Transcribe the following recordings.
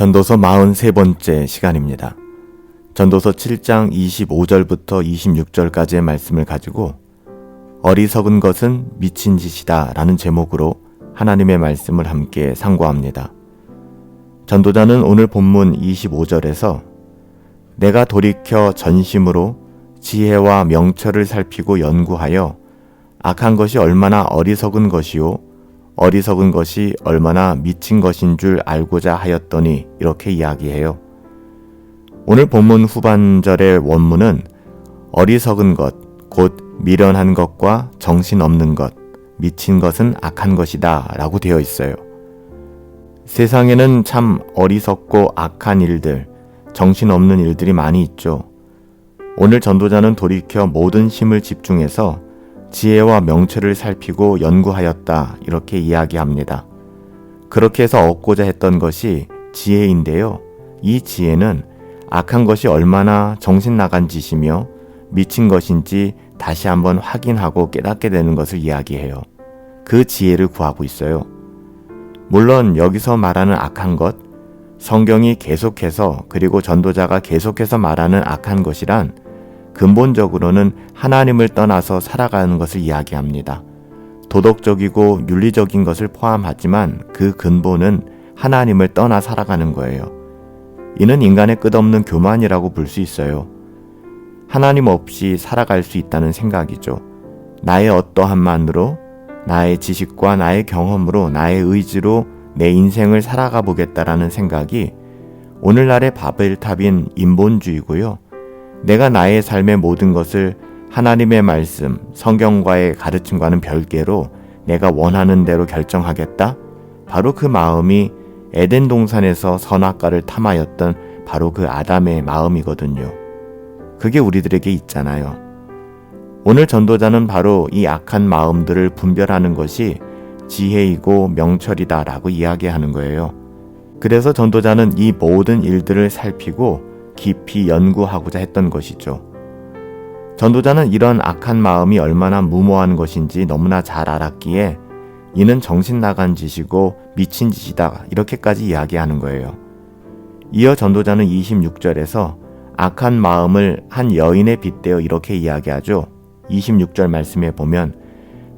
전도서 43번째 시간입니다. 전도서 7장 25절부터 26절까지의 말씀을 가지고 어리석은 것은 미친 짓이다 라는 제목으로 하나님의 말씀을 함께 상고합니다. 전도자는 오늘 본문 25절에서 내가 돌이켜 전심으로 지혜와 명철을 살피고 연구하여 악한 것이 얼마나 어리석은 것이요 어리석은 것이 얼마나 미친 것인 줄 알고자 하였더니 이렇게 이야기해요. 오늘 본문 후반절의 원문은 어리석은 것, 곧 미련한 것과 정신없는 것, 미친 것은 악한 것이다 라고 되어 있어요. 세상에는 참 어리석고 악한 일들, 정신없는 일들이 많이 있죠. 오늘 전도자는 돌이켜 모든 힘을 집중해서 지혜와 명철을 살피고 연구하였다 이렇게 이야기합니다. 그렇게 해서 얻고자 했던 것이 지혜인데요. 이 지혜는 악한 것이 얼마나 정신 나간 짓이며 미친 것인지 다시 한번 확인하고 깨닫게 되는 것을 이야기해요. 그 지혜를 구하고 있어요. 물론 여기서 말하는 악한 것, 성경이 계속해서 그리고 전도자가 계속해서 말하는 악한 것이란 근본적으로는 하나님을 떠나서 살아가는 것을 이야기합니다. 도덕적이고 윤리적인 것을 포함하지만 그 근본은 하나님을 떠나 살아가는 거예요. 이는 인간의 끝없는 교만이라고 볼 수 있어요. 하나님 없이 살아갈 수 있다는 생각이죠. 나의 어떠함만으로, 나의 지식과 나의 경험으로, 나의 의지로 내 인생을 살아가 보겠다라는 생각이 오늘날의 바벨탑인 인본주의고요. 내가 나의 삶의 모든 것을 하나님의 말씀, 성경과의 가르침과는 별개로 내가 원하는 대로 결정하겠다? 바로 그 마음이 에덴 동산에서 선악과를 탐하였던 바로 그 아담의 마음이거든요. 그게 우리들에게 있잖아요. 오늘 전도자는 바로 이 악한 마음들을 분별하는 것이 지혜이고 명철이다 라고 이야기하는 거예요. 그래서 전도자는 이 모든 일들을 살피고 깊이 연구하고자 했던 것이죠. 전도자는 이런 악한 마음이 얼마나 무모한 것인지 너무나 잘 알았기에 이는 정신 나간 짓이고 미친 짓이다 이렇게까지 이야기하는 거예요. 이어 전도자는 26절에서 악한 마음을 한 여인에 빗대어 이렇게 이야기하죠. 26절 말씀에 보면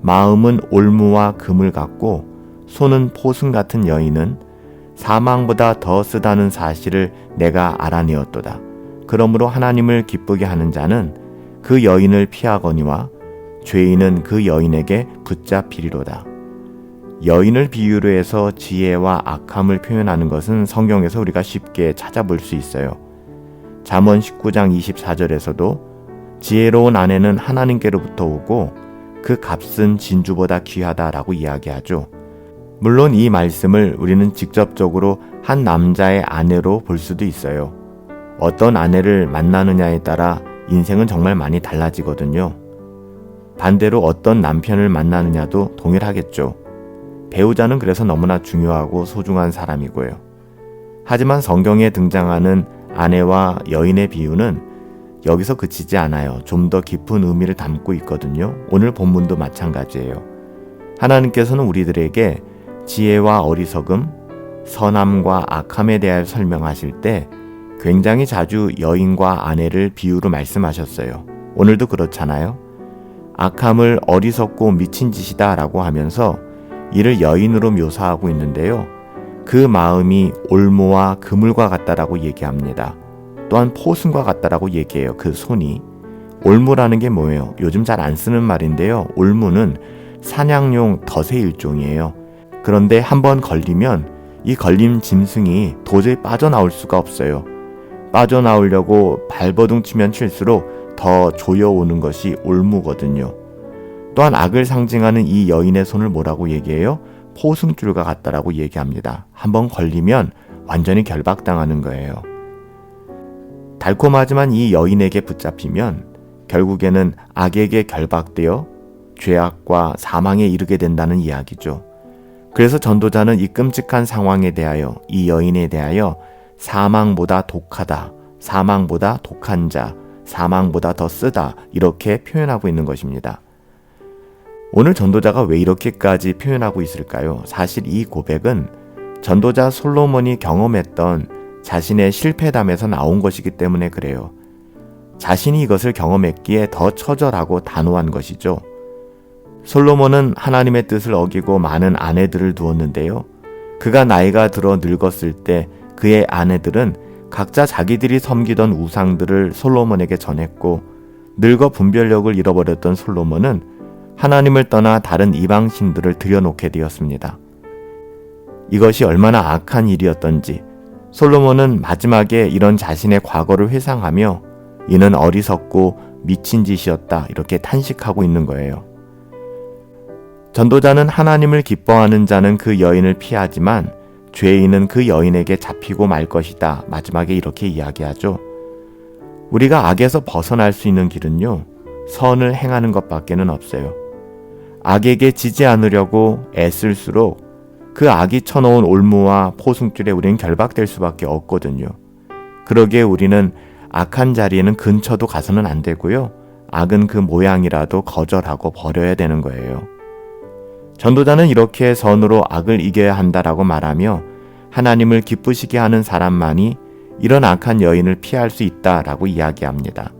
마음은 올무와 금을 같고 손은 포승 같은 여인은 사망보다 더 쓰다는 사실을 내가 알아내었도다. 그러므로 하나님을 기쁘게 하는 자는 그 여인을 피하거니와 죄인은 그 여인에게 붙잡히리로다. 여인을 비유로 해서 지혜와 악함을 표현하는 것은 성경에서 우리가 쉽게 찾아볼 수 있어요. 잠언 19장 24절에서도 지혜로운 아내는 하나님께로부터 오고 그 값은 진주보다 귀하다라고 이야기하죠. 물론 이 말씀을 우리는 직접적으로 한 남자의 아내로 볼 수도 있어요. 어떤 아내를 만나느냐에 따라 인생은 정말 많이 달라지거든요. 반대로 어떤 남편을 만나느냐도 동일하겠죠. 배우자는 그래서 너무나 중요하고 소중한 사람이고요. 하지만 성경에 등장하는 아내와 여인의 비유는 여기서 그치지 않아요. 좀 더 깊은 의미를 담고 있거든요. 오늘 본문도 마찬가지예요. 하나님께서는 우리들에게 지혜와 어리석음, 선함과 악함에 대하여 설명하실 때 굉장히 자주 여인과 아내를 비유로 말씀하셨어요. 오늘도 그렇잖아요. 악함을 어리석고 미친 짓이다 라고 하면서 이를 여인으로 묘사하고 있는데요. 그 마음이 올무와 그물과 같다라고 얘기합니다. 또한 포승과 같다라고 얘기해요. 그 손이. 올무라는 게 뭐예요? 요즘 잘 안 쓰는 말인데요. 올무는 사냥용 덫의 일종이에요. 그런데 한번 걸리면 이 걸린 짐승이 도저히 빠져나올 수가 없어요. 빠져나오려고 발버둥 치면 칠수록 더 조여오는 것이 올무거든요. 또한 악을 상징하는 이 여인의 손을 뭐라고 얘기해요? 포승줄과 같다라고 얘기합니다. 한번 걸리면 완전히 결박당하는 거예요. 달콤하지만 이 여인에게 붙잡히면 결국에는 악에게 결박되어 죄악과 사망에 이르게 된다는 이야기죠. 그래서 전도자는 이 끔찍한 상황에 대하여, 이 여인에 대하여 사망보다 독하다, 사망보다 독한 자, 사망보다 더 쓰다 이렇게 표현하고 있는 것입니다. 오늘 전도자가 왜 이렇게까지 표현하고 있을까요? 사실 이 고백은 전도자 솔로몬이 경험했던 자신의 실패담에서 나온 것이기 때문에 그래요. 자신이 이것을 경험했기에 더 처절하고 단호한 것이죠. 솔로몬은 하나님의 뜻을 어기고 많은 아내들을 두었는데요. 그가 나이가 들어 늙었을 때 그의 아내들은 각자 자기들이 섬기던 우상들을 솔로몬에게 전했고, 늙어 분별력을 잃어버렸던 솔로몬은 하나님을 떠나 다른 이방신들을 들여놓게 되었습니다. 이것이 얼마나 악한 일이었던지 솔로몬은 마지막에 이런 자신의 과거를 회상하며 이는 어리석고 미친 짓이었다 이렇게 탄식하고 있는 거예요. 전도자는 하나님을 기뻐하는 자는 그 여인을 피하지만 죄인은 그 여인에게 잡히고 말 것이다. 마지막에 이렇게 이야기하죠. 우리가 악에서 벗어날 수 있는 길은요, 선을 행하는 것밖에는 없어요. 악에게 지지 않으려고 애쓸수록 그 악이 쳐놓은 올무와 포승줄에 우리는 결박될 수밖에 없거든요. 그러기에 우리는 악한 자리에는 근처도 가서는 안 되고요. 악은 그 모양이라도 거절하고 버려야 되는 거예요. 전도자는 이렇게 선으로 악을 이겨야 한다라고 말하며 하나님을 기쁘시게 하는 사람만이 이런 악한 여인을 피할 수 있다라고 이야기합니다.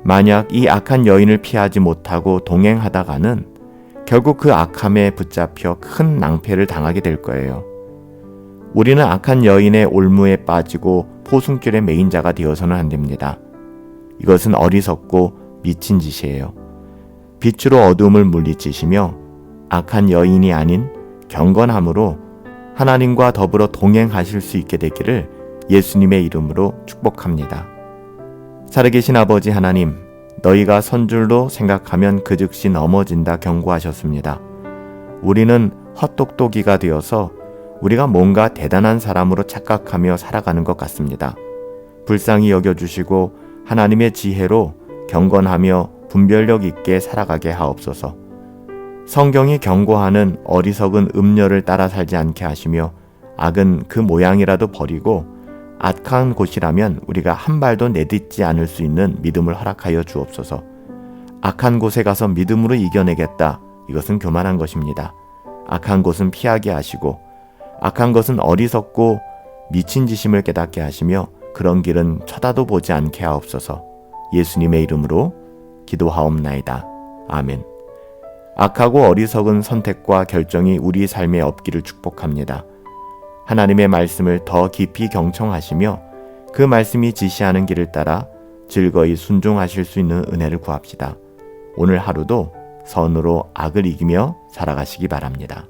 만약 이 악한 여인을 피하지 못하고 동행하다가는 결국 그 악함에 붙잡혀 큰 낭패를 당하게 될 거예요. 우리는 악한 여인의 올무에 빠지고 포승줄의 메인 자가 되어서는 안 됩니다. 이것은 어리석고 미친 짓이에요. 빛으로 어둠을 물리치시며 악한 여인이 아닌 경건함으로 하나님과 더불어 동행하실 수 있게 되기를 예수님의 이름으로 축복합니다. 살아계신 아버지 하나님, 너희가 선줄로 생각하면 그 즉시 넘어진다 경고하셨습니다. 우리는 헛똑똑이가 되어서 우리가 뭔가 대단한 사람으로 착각하며 살아가는 것 같습니다. 불쌍히 여겨주시고 하나님의 지혜로 경건하며 분별력 있게 살아가게 하옵소서. 성경이 경고하는 어리석은 음녀를 따라 살지 않게 하시며 악은 그 모양이라도 버리고 악한 곳이라면 우리가 한 발도 내딛지 않을 수 있는 믿음을 허락하여 주옵소서. 악한 곳에 가서 믿음으로 이겨내겠다. 이것은 교만한 것입니다. 악한 곳은 피하게 하시고 악한 것은 어리석고 미친 짓임을 깨닫게 하시며 그런 길은 쳐다도 보지 않게 하옵소서. 예수님의 이름으로 기도하옵나이다. 아멘. 악하고 어리석은 선택과 결정이 우리 삶에 없기를 축복합니다. 하나님의 말씀을 더 깊이 경청하시며 그 말씀이 지시하는 길을 따라 즐거이 순종하실 수 있는 은혜를 구합시다. 오늘 하루도 선으로 악을 이기며 살아가시기 바랍니다.